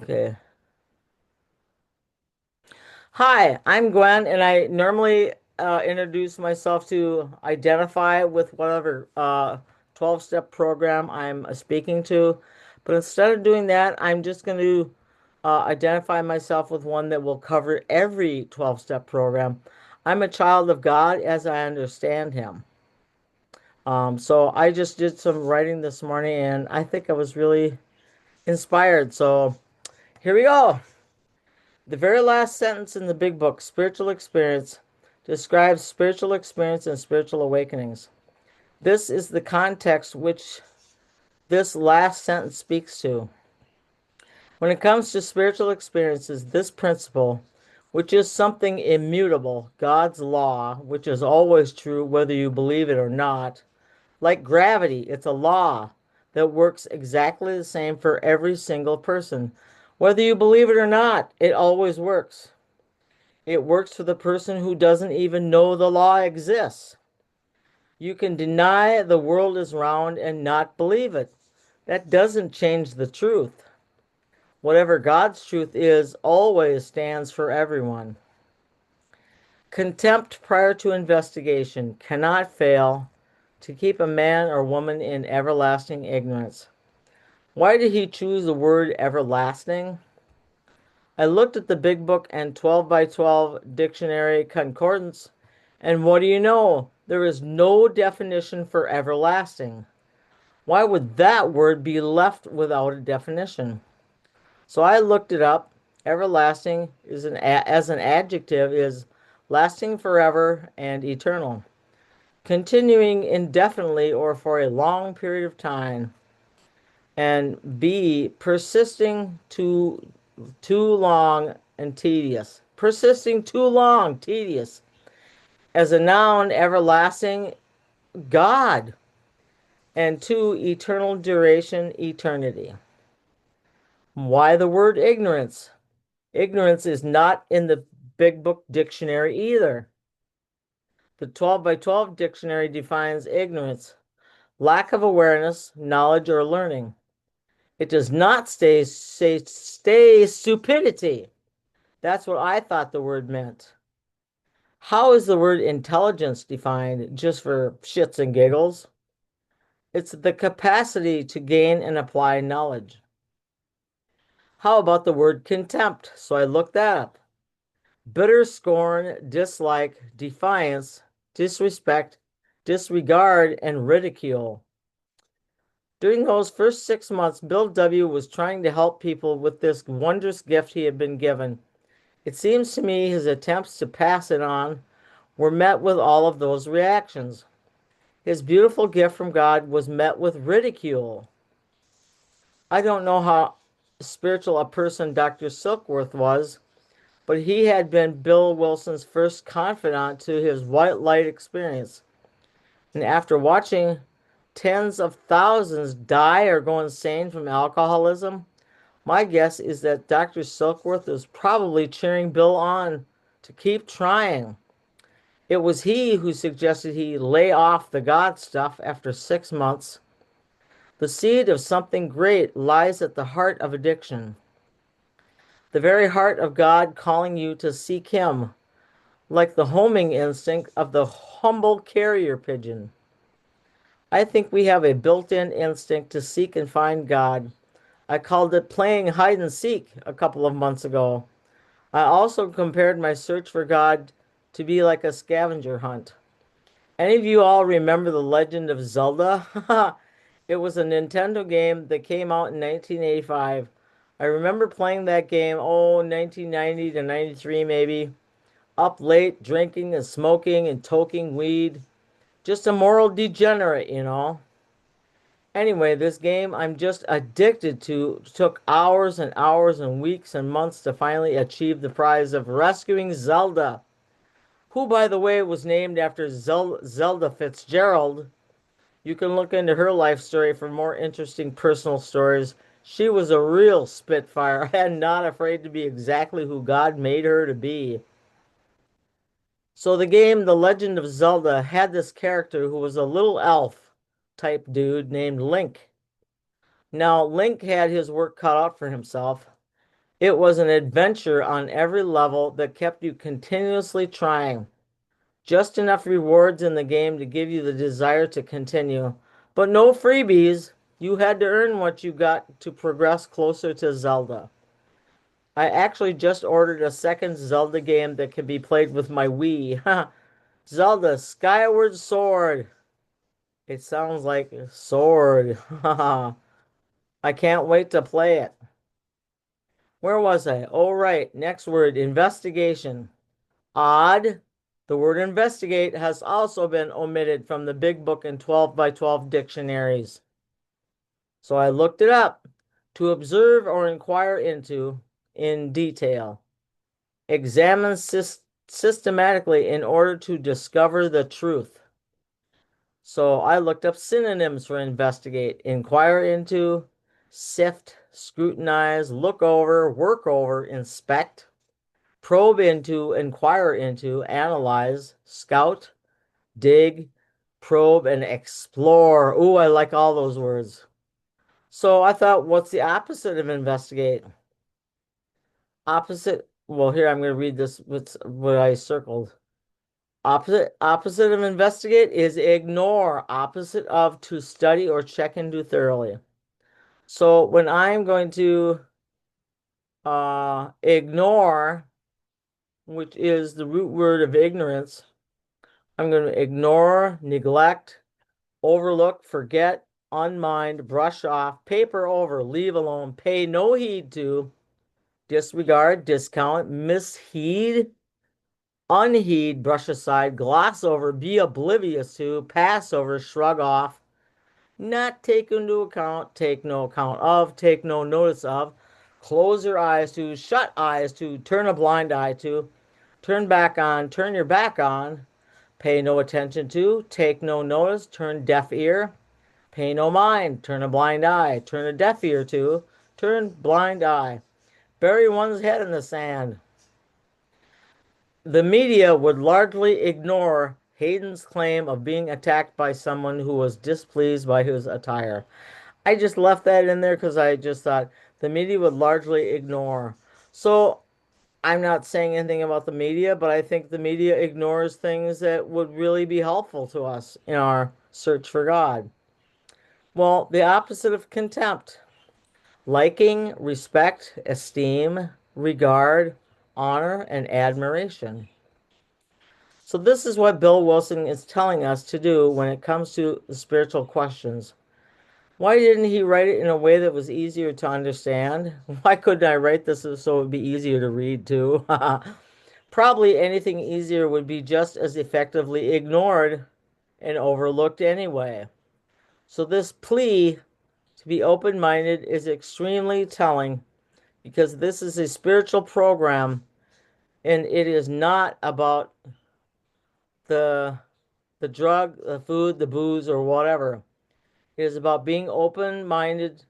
Okay. Hi, I'm Gwen, and I normally introduce myself to identify with whatever 12-step program I'm speaking to. But instead of doing that, I'm just going to identify myself with one that will cover every 12-step program. I'm a child of God as I understand Him. So I just did some writing this morning, and I think I was really inspired. So here we go. The very last sentence in the big book, Spiritual Experience, describes spiritual experience and spiritual awakenings. This is the context which this last sentence speaks to. When it comes to spiritual experiences, this principle, which is something immutable, God's law, which is always true whether you believe it or not, like gravity, it's a law that works exactly the same for every single person. Whether you believe it or not, it always works. It works for the person who doesn't even know the law exists. You can deny the world is round and not believe it. That doesn't change the truth. Whatever God's truth is always stands for everyone. Contempt prior to investigation cannot fail to keep a man or woman in everlasting ignorance. Why did he choose the word everlasting? I looked at the big book and 12 by 12 dictionary concordance, and what do you know? There is no definition for everlasting. Why would that word be left without a definition? So I looked it up. Everlasting is as an adjective is lasting forever and eternal, continuing indefinitely or for a long period of time, and B, persisting too long and tedious. Persisting too long, tedious. As a noun, everlasting, God. And two, eternal duration, eternity. Why the word ignorance? Ignorance is not in the Big Book Dictionary either. The 12 by 12 dictionary defines ignorance, lack of awareness, knowledge, or learning. It does not stay stupidity. That's what I thought the word meant. How is the word intelligence defined just for shits and giggles? It's the capacity to gain and apply knowledge. How about the word contempt? So I looked that up. Bitter scorn, dislike, defiance, disrespect, disregard, and ridicule. During those first 6 months, Bill W. was trying to help people with this wondrous gift he had been given. It seems to me his attempts to pass it on were met with all of those reactions. His beautiful gift from God was met with ridicule. I don't know how spiritual a person Dr. Silkworth was, but he had been Bill Wilson's first confidant to his white light experience. And after watching tens of thousands die or go insane from alcoholism, my guess is that Dr. Silkworth is probably cheering Bill on to keep trying. It was he who suggested he lay off the God stuff after 6 months. The seed of something great lies at the heart of addiction, the very heart of God calling you to seek Him, like the homing instinct of the humble carrier pigeon. I think we have a built-in instinct to seek and find God. I called it playing hide and seek a couple of months ago. I also compared my search for God to be like a scavenger hunt. Any of you all remember The Legend of Zelda? It was a Nintendo game that came out in 1985. I remember playing that game, 1990 to 93 maybe. Up late, drinking and smoking and toking weed. Just a moral degenerate, you know. Anyway, this game I'm just addicted to took hours and hours and weeks and months to finally achieve the prize of rescuing Zelda, who, by the way, was named after Zelda Fitzgerald. You can look into her life story for more interesting personal stories. She was a real spitfire and not afraid to be exactly who God made her to be. So the game The Legend of Zelda had this character who was a little elf type dude named Link. Now, Link had his work cut out for himself. It was an adventure on every level that kept you continuously trying. Just enough rewards in the game to give you the desire to continue, but no freebies. You had to earn what you got to progress closer to Zelda. I actually just ordered a second Zelda game that can be played with my Wii. Zelda Skyward Sword. It sounds like sword. I can't wait to play it. Where was I? Oh, right. Next word, investigation. Odd. The word investigate has also been omitted from the big book in 12 by 12 dictionaries. So I looked it up. To observe or inquire into in detail. Examine systematically in order to discover the truth. So I looked up synonyms for investigate, inquire into, sift, scrutinize, look over, work over, inspect, probe into, inquire into, analyze, scout, dig, probe, and explore. Ooh, I like all those words. So I thought, what's the opposite of investigate? Opposite, well, here I'm going to read this, what I circled. Opposite of investigate is ignore. Opposite of to study or check into thoroughly. So when I'm going to ignore, which is the root word of ignorance, I'm going to ignore, neglect, overlook, forget, unmind, brush off, paper over, leave alone, pay no heed to, disregard, discount, misheed, unheed, brush aside, gloss over, be oblivious to, pass over, shrug off, not take into account, take no account of, take no notice of, close your eyes to, shut eyes to, turn a blind eye to, turn back on, turn your back on, pay no attention to, take no notice, turn deaf ear, pay no mind, turn a blind eye, turn a deaf ear to, turn blind eye, bury one's head in the sand. The media would largely ignore Hayden's claim of being attacked by someone who was displeased by his attire. I just left that in there because I just thought the media would largely ignore. So I'm not saying anything about the media, but I think the media ignores things that would really be helpful to us in our search for God. Well, the opposite of contempt: liking, respect, esteem, regard, honor, and admiration. So, this is what Bill Wilson is telling us to do when it comes to the spiritual questions. Why didn't he write it in a way that was easier to understand? Why couldn't I write this so it would be easier to read too? Probably anything easier would be just as effectively ignored and overlooked anyway. So, this plea to be open minded is extremely telling because this is a spiritual program and it is not about the the drug, the food, the booze, or whatever. It is about being open minded.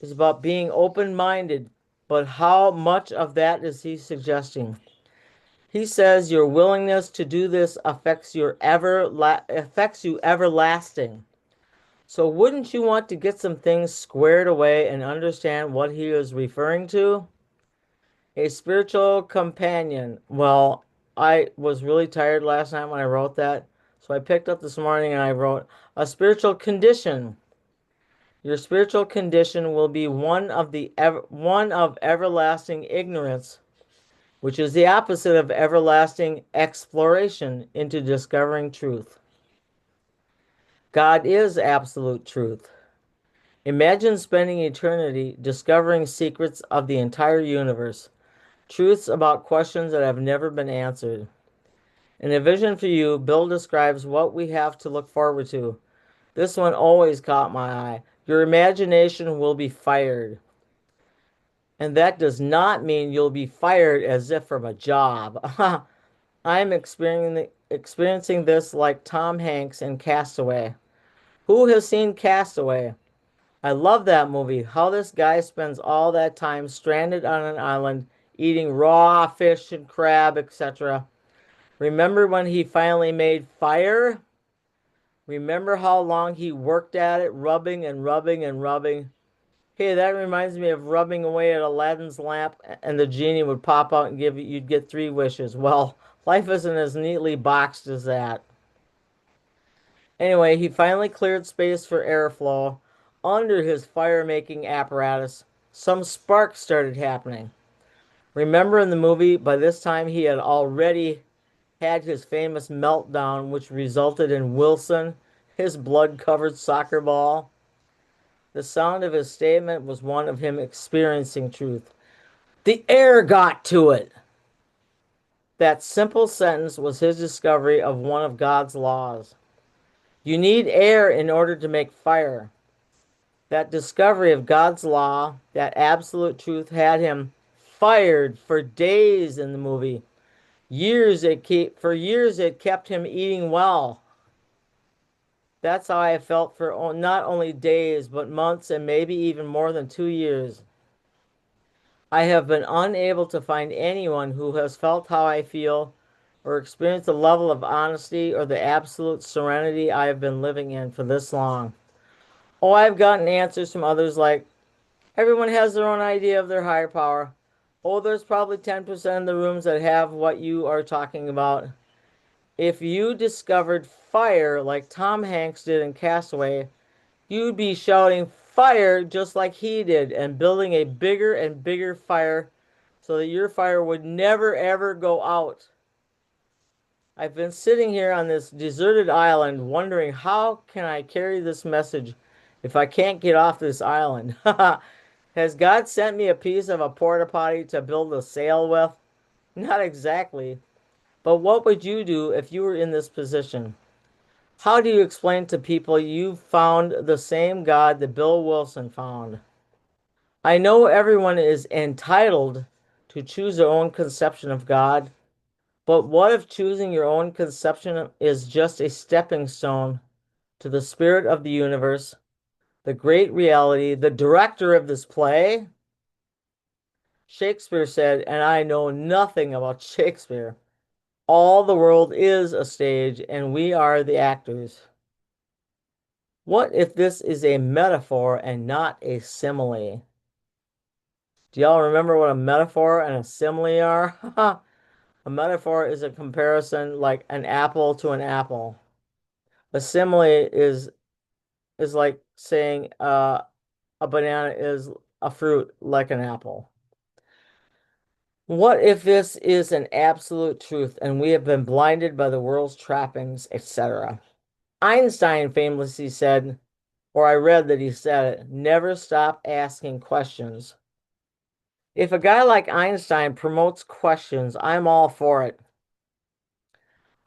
It's about being open minded. But how much of that is he suggesting? He says your willingness to do this affects you everlasting. So wouldn't you want to get some things squared away and understand what he is referring to? A spiritual companion. Well, I was really tired last night when I wrote that. So I picked up this morning and I wrote a spiritual condition. Your spiritual condition will be one of everlasting ignorance, which is the opposite of everlasting exploration into discovering truth. God is absolute truth. Imagine spending eternity discovering secrets of the entire universe, truths about questions that have never been answered. In a vision for you, Bill describes what we have to look forward to. This one always caught my eye. Your imagination will be fired. And that does not mean you'll be fired as if from a job. I'm experiencing this like Tom Hanks in Castaway. Who has seen Castaway? I love that movie. How this guy spends all that time stranded on an island eating raw fish and crab, etc. Remember when he finally made fire? Remember how long he worked at it, rubbing and rubbing and rubbing? Hey, that reminds me of rubbing away at Aladdin's lamp and the genie would pop out and you'd get three wishes. Well, life isn't as neatly boxed as that. Anyway, he finally cleared space for airflow under his fire-making apparatus. Some sparks started happening. Remember in the movie, by this time he had already had his famous meltdown, which resulted in Wilson, his blood-covered soccer ball. The sound of his statement was one of him experiencing truth. The air got to it. That simple sentence was his discovery of one of God's laws. You need air in order to make fire. That discovery of God's law, that absolute truth, had him fired for days in the movie. For years it kept him eating well. That's how I felt for not only days, but months and maybe even more than 2 years. I have been unable to find anyone who has felt how I feel or experienced the level of honesty or the absolute serenity I have been living in for this long. Oh, I've gotten answers from others like, everyone has their own idea of their higher power. Oh, there's probably 10% of the rooms that have what you are talking about. If you discovered fire like Tom Hanks did in Castaway, you'd be shouting fire just like he did and building a bigger and bigger fire so that your fire would never ever go out. I've been sitting here on this deserted island wondering how can I carry this message if I can't get off this island? Has God sent me a piece of a porta potty to build a sail with? Not exactly. But what would you do if you were in this position? How do you explain to people you found the same God that Bill Wilson found? I know everyone is entitled to choose their own conception of God, but what if choosing your own conception is just a stepping stone to the spirit of the universe, the great reality, the director of this play? Shakespeare said, and I know nothing about Shakespeare, all the world is a stage and we are the actors. What if this is a metaphor and not a simile? Do y'all remember what a metaphor and a simile are? A metaphor is a comparison like an apple to an apple. A simile is like saying a banana is a fruit like an apple. What if this is an absolute truth and we have been blinded by the world's trappings, etc.? Einstein famously said, or I read that he said it, never stop asking questions. If a guy like Einstein promotes questions, I'm all for it.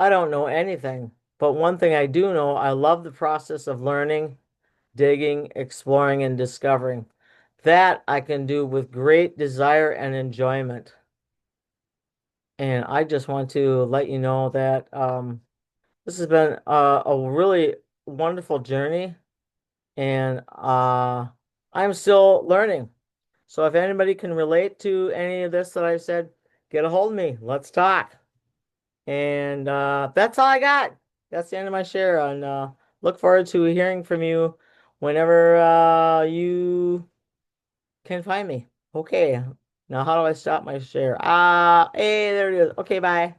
I don't know anything, but one thing I do know, I love the process of learning, digging, exploring, and discovering. That I can do with great desire and enjoyment. And I just want to let you know that this has been a really wonderful journey, and I'm still learning. So if anybody can relate to any of this that I've said, get a hold of me. Let's talk. And that's all I got. That's the end of my share. And look forward to hearing from you whenever you can find me. Okay. Now, how do I stop my share? Hey, there it is. Okay, bye.